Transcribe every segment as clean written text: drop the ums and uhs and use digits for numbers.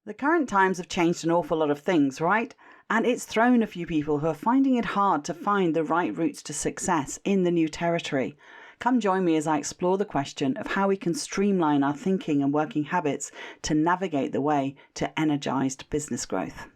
The current times have changed an awful lot of things, right? And it's thrown a few people who are finding it hard to find the right routes to success in the new territory. Come join me as I explore the question of how we can streamline our thinking and working habits to navigate the way to energized business growth.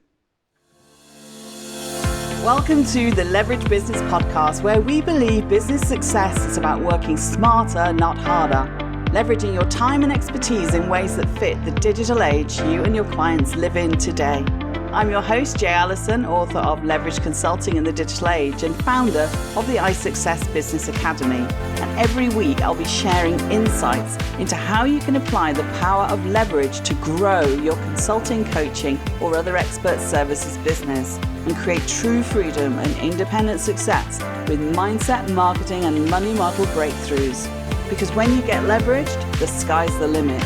Welcome to the Leverage Business Podcast, where we believe business success is about working smarter, not harder. Leveraging your time and expertise in ways that fit the digital age you and your clients live in today. I'm your host, Jay Allison, author of Leverage Consulting in the Digital Age and founder of the iSuccess Business Academy. And every week I'll be sharing insights into how you can apply the power of leverage to grow your consulting, coaching, or other expert services business and create true freedom and independent success with mindset, marketing, and money model breakthroughs. Because when you get leveraged, the sky's the limit.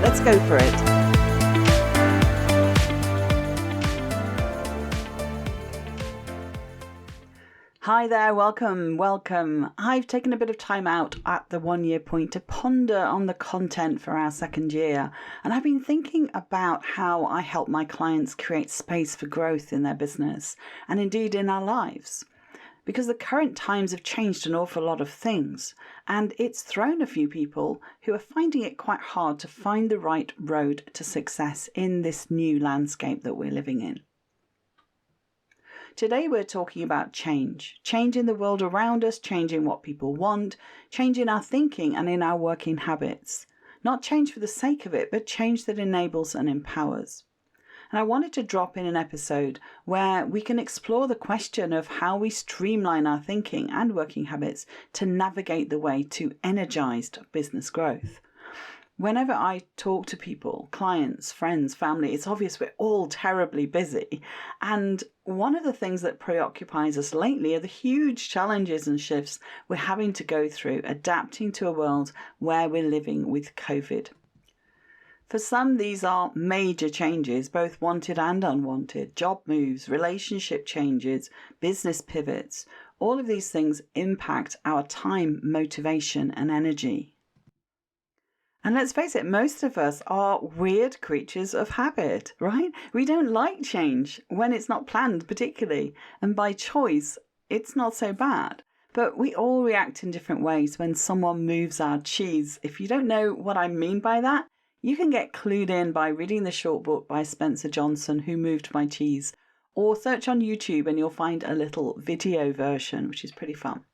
Let's go for it. Hi there, welcome. I've taken a bit of time out at the 1 year point to ponder on the content for our second year. And I've been thinking about how I help my clients create space for growth in their business and indeed in our lives. Because the current times have changed an awful lot of things, and it's thrown a few people who are finding it quite hard to find the right road to success in this new landscape that we're living in. Today we're talking about change in the world around us, changing what people want, change in our thinking and in our working habits. Not change for the sake of it, but change that enables and empowers. And I wanted to drop in an episode where we can explore the question of how we streamline our thinking and working habits to navigate the way to energized business growth. Whenever I talk to people, clients, friends, family, it's obvious we're all terribly busy. And one of the things that preoccupies us lately are the huge challenges and shifts we're having to go through adapting to a world where we're living with COVID. For some, these are major changes, both wanted and unwanted, job moves, relationship changes, business pivots. All of these things impact our time, motivation, and energy. And let's face it, most of us are weird creatures of habit, right? We don't like change when it's not planned particularly, and by choice, it's not so bad. But we all react in different ways when someone moves our cheese. If you don't know what I mean by that, you can get clued in by reading the short book by Spencer Johnson, Who Moved My Cheese, or search on YouTube and you'll find a little video version, which is pretty fun.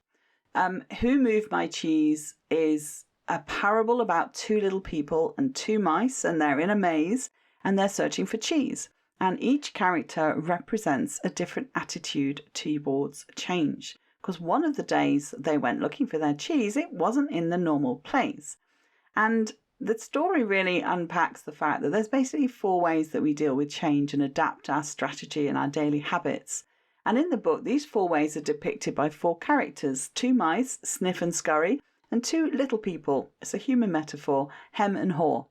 Who Moved My Cheese is a parable about two little people and two mice, and they're in a maze and they're searching for cheese. And each character represents a different attitude towards change. Because one of the days they went looking for their cheese, it wasn't in the normal place. And the story really unpacks the fact that there's basically 4 ways that we deal with change and adapt our strategy and our daily habits. And in the book, these 4 ways are depicted by 4 characters: 2 mice, Sniff and Scurry, and 2 little people. It's a human metaphor, Hem and Haw.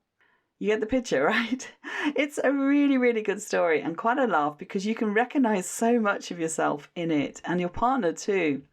You get the picture, right? It's a really, really good story and quite a laugh because you can recognize so much of yourself in it and your partner too.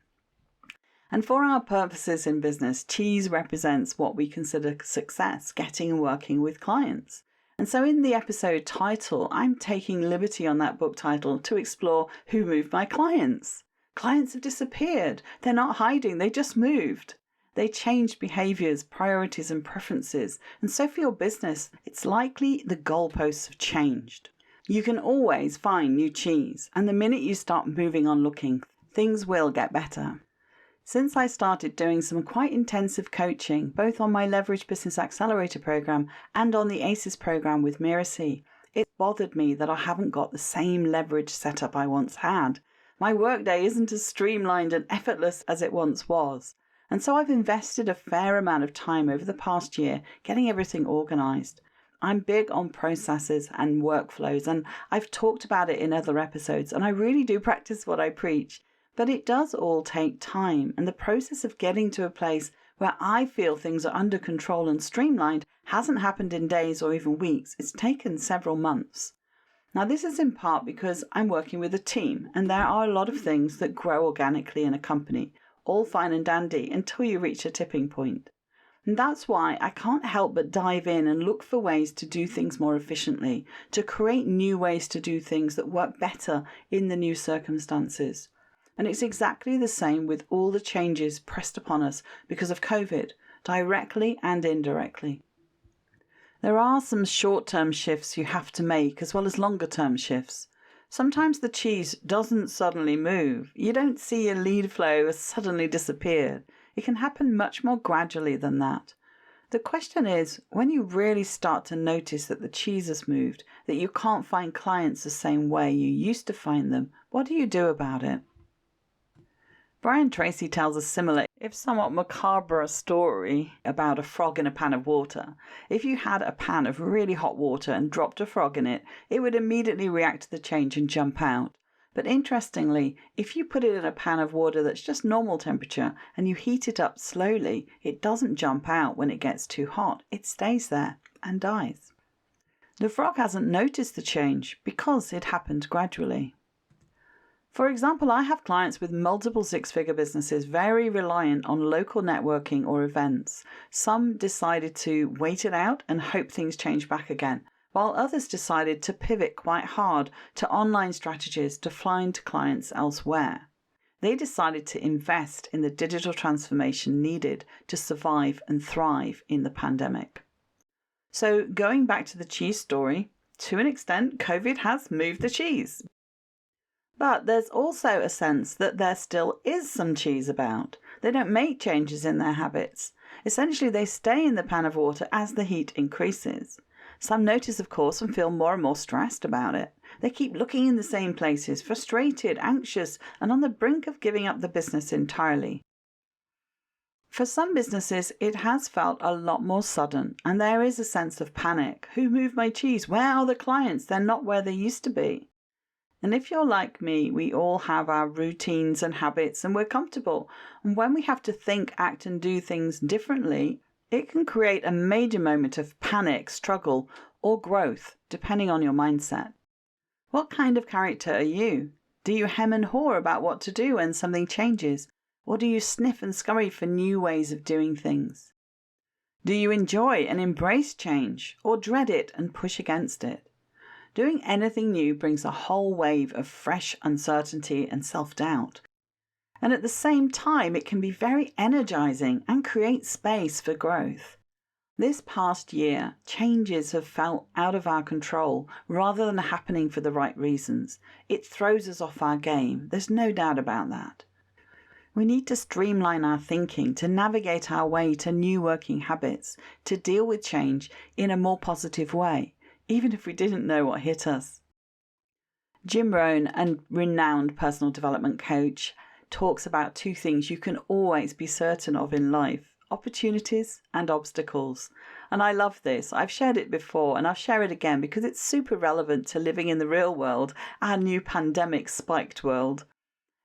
And for our purposes in business, cheese represents what we consider success, getting and working with clients. And so in the episode title, I'm taking liberty on that book title to explore who moved my clients. Clients have disappeared. They're not hiding. They just moved. They changed behaviors, priorities, and preferences. And so for your business, it's likely the goalposts have changed. You can always find new cheese. And the minute you start moving on looking, things will get better. Since I started doing some quite intensive coaching, both on my Leverage Business Accelerator program and on the ACES program with Miracy, it bothered me that I haven't got the same leverage setup I once had. My workday isn't as streamlined and effortless as it once was. And so I've invested a fair amount of time over the past year getting everything organized. I'm big on processes and workflows, and I've talked about it in other episodes, and I really do practice what I preach. But it does all take time, and the process of getting to a place where I feel things are under control and streamlined hasn't happened in days or even weeks. It's taken several months. Now, this is in part because I'm working with a team, and there are a lot of things that grow organically in a company, all fine and dandy until you reach a tipping point. And that's why I can't help but dive in and look for ways to do things more efficiently, to create new ways to do things that work better in the new circumstances. And it's exactly the same with all the changes pressed upon us because of COVID, directly and indirectly. There are some short-term shifts you have to make as well as longer-term shifts. Sometimes the cheese doesn't suddenly move. You don't see a lead flow has suddenly disappeared. It can happen much more gradually than that. The question is, when you really start to notice that the cheese has moved, that you can't find clients the same way you used to find them, what do you do about it? Brian Tracy tells a similar, if somewhat macabre story about a frog in a pan of water. If you had a pan of really hot water and dropped a frog in it, it would immediately react to the change and jump out. But interestingly, if you put it in a pan of water that's just normal temperature and you heat it up slowly, it doesn't jump out when it gets too hot. It stays there and dies. The frog hasn't noticed the change because it happened gradually. For example, I have clients with multiple six-figure businesses very reliant on local networking or events. Some decided to wait it out and hope things change back again, while others decided to pivot quite hard to online strategies to find clients elsewhere. They decided to invest in the digital transformation needed to survive and thrive in the pandemic. So going back to the cheese story, to an extent, COVID has moved the cheese. But there's also a sense that there still is some cheese about. They don't make changes in their habits. Essentially, they stay in the pan of water as the heat increases. Some notice, of course, and feel more and more stressed about it. They keep looking in the same places, frustrated, anxious, and on the brink of giving up the business entirely. For some businesses, it has felt a lot more sudden, and there is a sense of panic. Who moved my cheese? Where are the clients? They're not where they used to be. And if you're like me, we all have our routines and habits and we're comfortable. And when we have to think, act and do things differently, it can create a major moment of panic, struggle or growth, depending on your mindset. What kind of character are you? Do you hem and haw about what to do when something changes? Or do you sniff and scurry for new ways of doing things? Do you enjoy and embrace change or dread it and push against it? Doing anything new brings a whole wave of fresh uncertainty and self-doubt. And at the same time, it can be very energizing and create space for growth. This past year, changes have felt out of our control rather than happening for the right reasons. It throws us off our game. There's no doubt about that. We need to streamline our thinking to navigate our way to new working habits, to deal with change in a more positive way, even if we didn't know what hit us. Jim Rohn, a renowned personal development coach, talks about two things you can always be certain of in life: opportunities and obstacles. And I love this. I've shared it before and I'll share it again because it's super relevant to living in the real world, our new pandemic spiked world.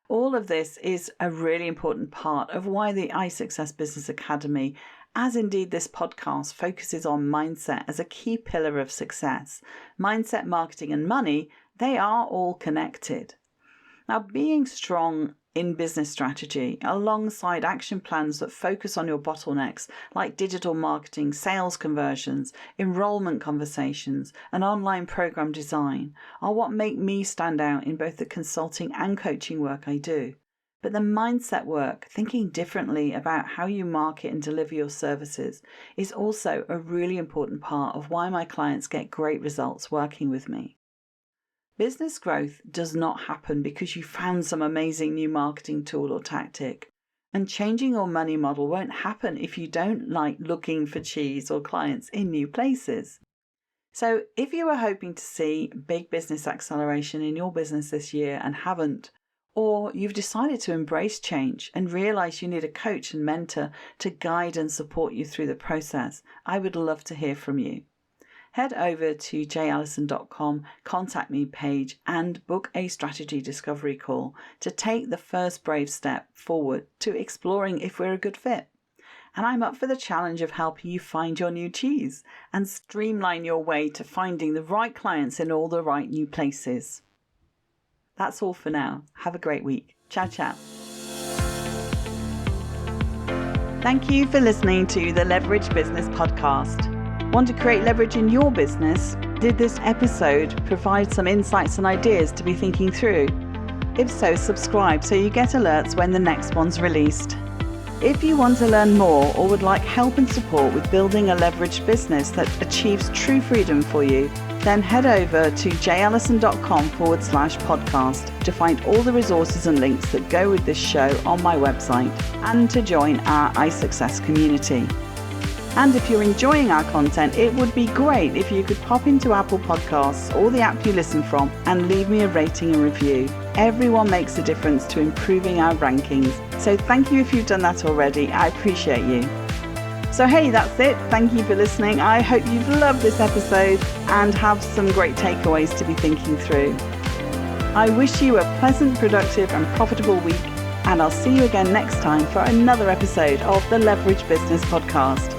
All of this is a really important part of why the iSuccess Business Academy, as indeed this podcast, focuses on mindset as a key pillar of success. Mindset, marketing, and money, they are all connected. Now, being strong in business strategy, alongside action plans that focus on your bottlenecks, like digital marketing, sales conversions, enrollment conversations, and online program design, are what make me stand out in both the consulting and coaching work I do. But the mindset work, thinking differently about how you market and deliver your services, is also a really important part of why my clients get great results working with me. Business growth does not happen because you found some amazing new marketing tool or tactic. And changing your money model won't happen if you don't like looking for cheese or clients in new places. So if you were hoping to see big business acceleration in your business this year and haven't, or you've decided to embrace change and realize you need a coach and mentor to guide and support you through the process, I would love to hear from you. Head over to jallison.com, contact me page, and book a strategy discovery call to take the first brave step forward to exploring if we're a good fit. And I'm up for the challenge of helping you find your new cheese and streamline your way to finding the right clients in all the right new places. That's all for now. Have a great week. Ciao, ciao. Thank you for listening to the Leverage Business Podcast. Want to create leverage in your business? Did this episode provide some insights and ideas to be thinking through? If so, subscribe so you get alerts when the next one's released. If you want to learn more or would like help and support with building a leveraged business that achieves true freedom for you, then head over to jallison.com/podcast to find all the resources and links that go with this show on my website and to join our iSuccess community. And if you're enjoying our content, it would be great if you could pop into Apple Podcasts or the app you listen from and leave me a rating and review. Everyone makes a difference to improving our rankings. So thank you if you've done that already. I appreciate you. So hey, that's it. Thank you for listening. I hope you've loved this episode and have some great takeaways to be thinking through. I wish you a pleasant, productive and profitable week, and I'll see you again next time for another episode of the Leverage Business Podcast.